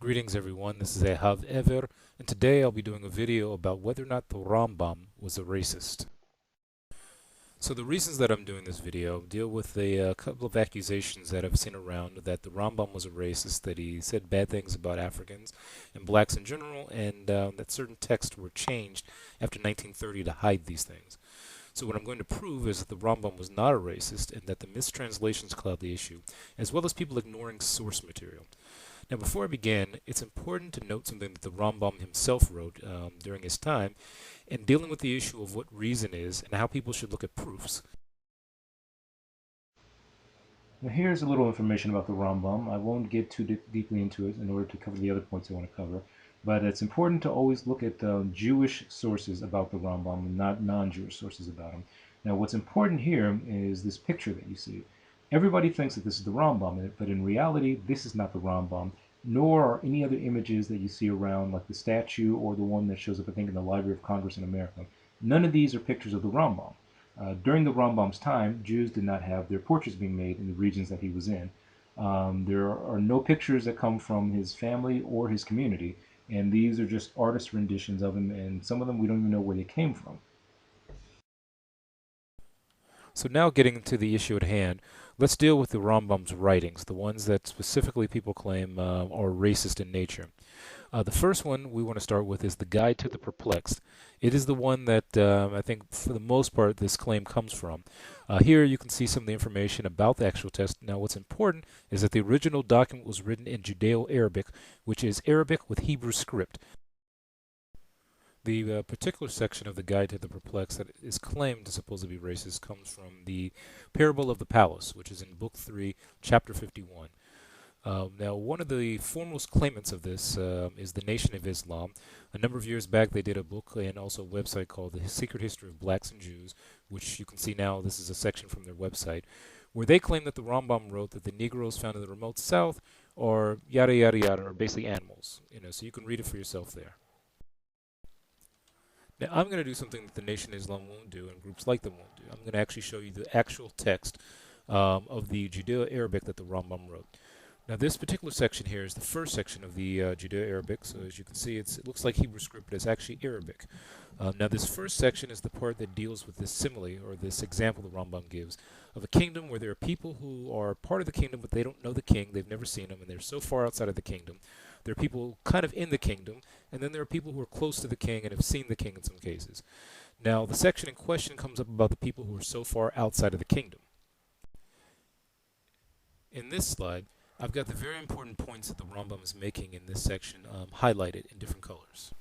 Greetings everyone, this is Ehav Ever, and today I'll be doing a video about whether or not the Rambam was a racist. So the reasons that I'm doing this video deal with a couple of accusations that I've seen around that the Rambam was a racist, that he said bad things about Africans and blacks in general, and that certain texts were changed after 1930 to hide these things. So what I'm going to prove is that the Rambam was not a racist and that the mistranslations cloud the issue, as well as people ignoring source material. Now, before I begin, it's important to note something that the Rambam himself wrote during his time in dealing with the issue of what reason is and how people should look at proofs. Now, here's a little information about the Rambam. I won't get too deeply into it in order to cover the other points I want to cover, but it's important to always look at Jewish sources about the Rambam and not non-Jewish sources about him. Now, what's important here is this picture that you see. Everybody thinks that this is the Rambam, but in reality, this is not the Rambam, nor are any other images that you see around, like the statue or the one that shows up, I think, in the Library of Congress in America. None of these are pictures of the Rambam. During the Rambam's time, Jews did not have their portraits being made in the regions that he was in. There are no pictures that come from his family or his community, and these are just artist renditions of him, and some of them we don't even know where they came from. So now getting to the issue at hand, let's deal with the Rambam's writings, the ones that specifically people claim are racist in nature. The first one we want to start with is the Guide to the Perplexed. It is the one that I think for the most part this claim comes from. Here you can see some of the information about the actual text. Now what's important is that the original document was written in Judeo-Arabic, which is Arabic with Hebrew script. The particular section of the Guide to the Perplexed that is claimed to supposedly be racist comes from the Parable of the Palace, which is in Book 3, Chapter 51. Now, one of the foremost claimants of this is the Nation of Islam. A number of years back, they did a book and also a website called The Secret History of Blacks and Jews, which you can see now. This is a section from their website, where they claim that the Rambam wrote that the Negroes found in the remote South are yada yada yada, are basically animals. So you can read it for yourself there. Now, I'm going to do something that the Nation of Islam won't do and groups like them won't do. I'm going to actually show you the actual text of the Judeo-Arabic that the Rambam wrote. Now, this particular section here is the first section of the Judeo-Arabic. So as you can see, it looks like Hebrew script, but it's actually Arabic. Now, this first section is the part that deals with this simile, or this example the Rambam gives, of a kingdom where there are people who are part of the kingdom, but they don't know the king, they've never seen him, and they're so far outside of the kingdom. There are people kind of in the kingdom, and then there are people who are close to the king and have seen the king in some cases. Now, the section in question comes up about the people who are so far outside of the kingdom. In this slide, I've got the very important points that the Rambam is making in this section highlighted in different colors.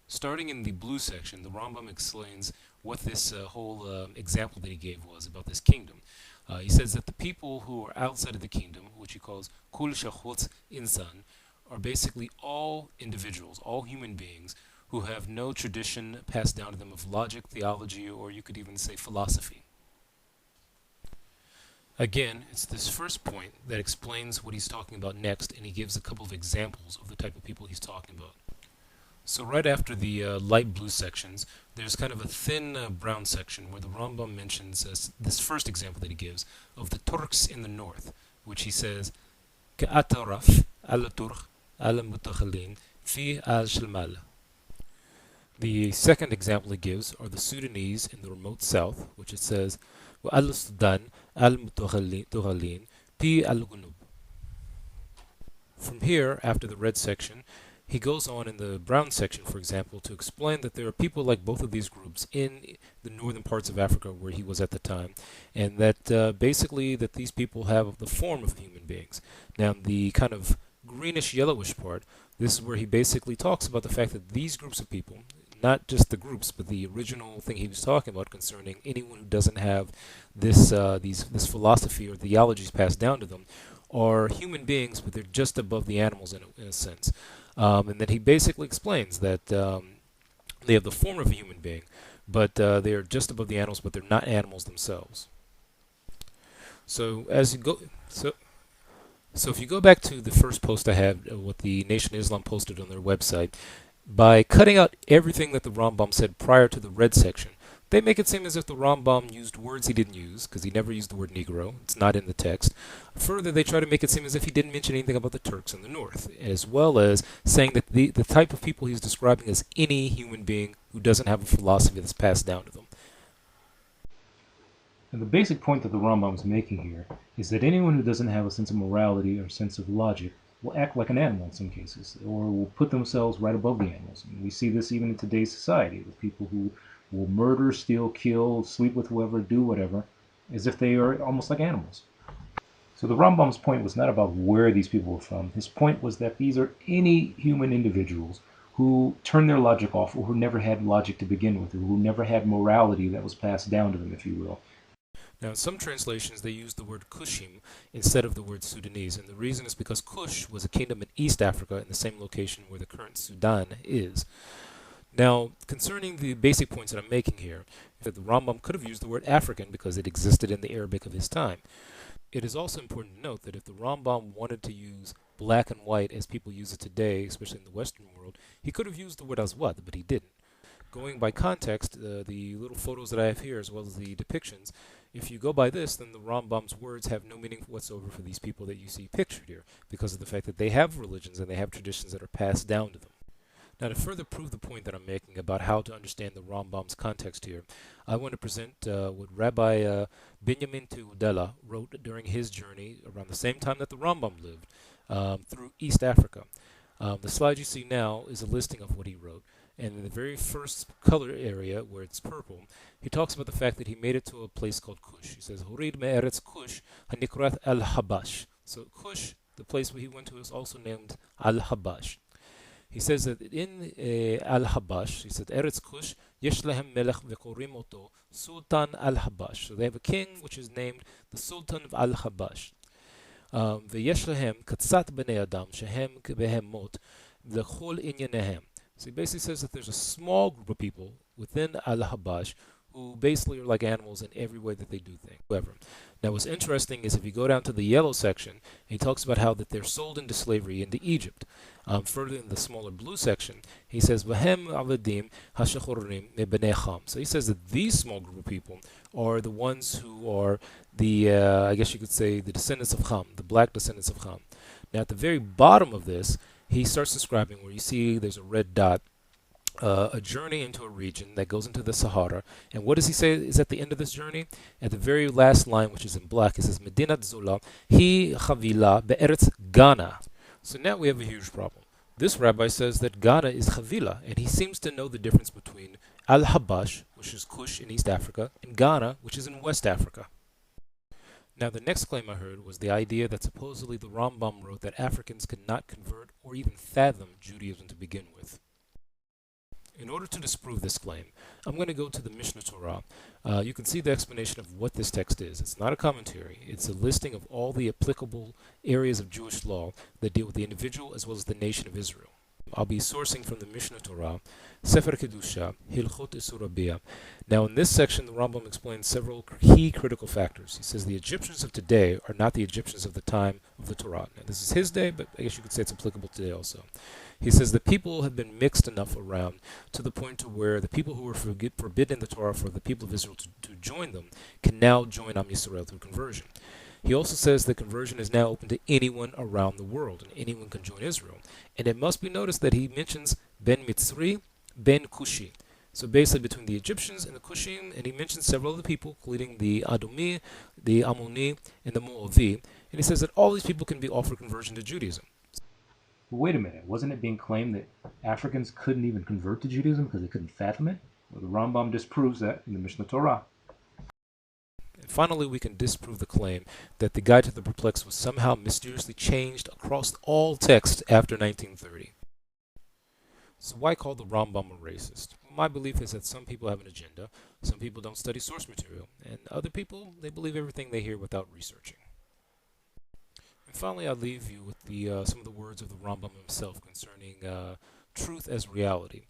Starting in the blue section, the Rambam explains what this whole example that he gave was about this kingdom. He says that the people who are outside of the kingdom, which he calls kul shachot insan, are basically all individuals, all human beings who have no tradition passed down to them of logic, theology, or you could even say philosophy. Again, it's this first point that explains what he's talking about next, and he gives a couple of examples of the type of people he's talking about. So right after the light blue sections, there's kind of a thin brown section where the Rambam mentions this first example that he gives of the Turks in the north, which he says, كأطرف الترك المتخلين في الشمال. The second example he gives are the Sudanese in the remote south, which it says, وَالسودان المتخلين في الجنوب. From here, after the red section, he goes on in the brown section, for example, to explain that there are people like both of these groups in the northern parts of Africa where he was at the time, and that basically that these people have the form of human beings. Now, the kind of greenish yellowish part, this is where he basically talks about the fact that these groups of people, not just the groups, but the original thing he was talking about concerning anyone who doesn't have this philosophy or theologies passed down to them, are human beings, but they're just above the animals in a sense. And then he basically explains that they have the form of a human being, but they are just above the animals, but they're not animals themselves. So as you go, so if you go back to the first post I had, what the Nation of Islam posted on their website, by cutting out everything that the Rambam said prior to the red section, They make it seem as if the Rambam used words he didn't use, because he never used the word Negro. It's not in the text. Further, they try to make it seem as if he didn't mention anything about the Turks in the north, as well as saying that the type of people he's describing is any human being who doesn't have a philosophy that's passed down to them. And the basic point that the Rambam is making here is that anyone who doesn't have a sense of morality or sense of logic will act like an animal in some cases, or will put themselves right above the animals. And we see this even in today's society with people who will murder, steal, kill, sleep with whoever, do whatever, as if they are almost like animals. So the Rambam's point was not about where these people were from. His point was that these are any human individuals who turn their logic off, or who never had logic to begin with, or who never had morality that was passed down to them, if you will. Now, in some translations, they use the word Kushim instead of the word Sudanese, and the reason is because Kush was a kingdom in East Africa in the same location where the current Sudan is. Now, concerning the basic points that I'm making here, that the Rambam could have used the word African because it existed in the Arabic of his time. It is also important to note that if the Rambam wanted to use black and white as people use it today, especially in the Western world, he could have used the word Aswad, but he didn't. Going by context, the little photos that I have here, as well as the depictions, if you go by this, then the Rambam's words have no meaning whatsoever for these people that you see pictured here, because of the fact that they have religions and they have traditions that are passed down to them. Now, to further prove the point that I'm making about how to understand the Rambam's context here, I want to present what Rabbi Binyamin Teudela wrote during his journey around the same time that the Rambam lived through East Africa. The slide you see now is a listing of what he wrote. And in the very first color area, where it's purple, he talks about the fact that he made it to a place called Kush. He says, Hurid me'eretz Kush, hanikrat al-Habash. So Kush, the place where he went to, is also named al-Habash. He says that in al-Habash, he said, Eretz Kush, yesh lehem melech vekorim oto, Sultan al-Habash. So they have a king which is named the Sultan of al-Habash. Veyesh lehem katzat b'nei adam, shehem behemot, v'chol inyanehem. So he basically says that there's a small group of people within al-Habash who basically are like animals in every way that they do things. However, now what's interesting is if you go down to the yellow section, he talks about how that they're sold into slavery into Egypt. Further in the smaller blue section, he says, "Vahem avadim hashachorim mebenecham." So he says that these small group of people are the ones who are the, I guess you could say, the descendants of Ham, the black descendants of Ham. Now at the very bottom of this, he starts describing where you see there's a red dot, a journey into a region that goes into the Sahara. And what does he say is at the end of this journey? At the very last line, which is in black, he says, Medinat Zola, hi chavila be'eretz Ghana. So now we have a huge problem. This rabbi says that Ghana is chavila, and he seems to know the difference between Al-Habash, which is Kush in East Africa, and Ghana, which is in West Africa. Now, the next claim I heard was the idea that supposedly the Rambam wrote that Africans could not convert or even fathom Judaism to begin with. In order to disprove this claim, I'm going to go to the Mishnah Torah. You can see the explanation of what this text is. It's not a commentary. It's a listing of all the applicable areas of Jewish law that deal with the individual as well as the nation of Israel. I'll be sourcing from the Mishnah Torah, Sefer Kedusha, Hilchot Isurabiyah. Now, in this section, the Rambam explains several key critical factors. He says the Egyptians of today are not the Egyptians of the time of the Torah. Now, this is his day, but I guess you could say it's applicable today also. He says the people have been mixed enough around to the point to where the people who were forbidden in the Torah for the people of Israel to join them can now join Am Yisrael through conversion. He also says that conversion is now open to anyone around the world, and anyone can join Israel. And it must be noticed that he mentions Ben Mitzri, Ben Kushi. So basically between the Egyptians and the Kushim, and he mentions several other people, including the Adomi, the Ammoni, and the Moavi. And he says that all these people can be offered conversion to Judaism. But wait a minute, wasn't it being claimed that Africans couldn't even convert to Judaism because they couldn't fathom it? Well, the Rambam disproves that in the Mishnah Torah. And finally, we can disprove the claim that the Guide to the Perplexed was somehow mysteriously changed across all texts after 1930. So why call the Rambam a racist? Well, my belief is that some people have an agenda, some people don't study source material, and other people, they believe everything they hear without researching. And finally, I'll leave you with some of the words of the Rambam himself concerning truth as reality.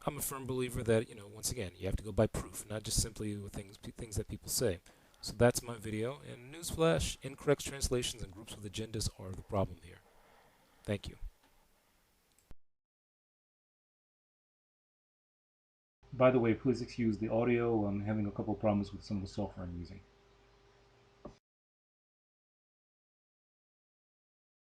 I'm a firm believer that, once again, you have to go by proof, not just simply with things that people say. So that's my video, and newsflash, incorrect translations and groups with agendas are the problem here. Thank you. By the way, please excuse the audio. I'm having a couple of problems with some of the software I'm using.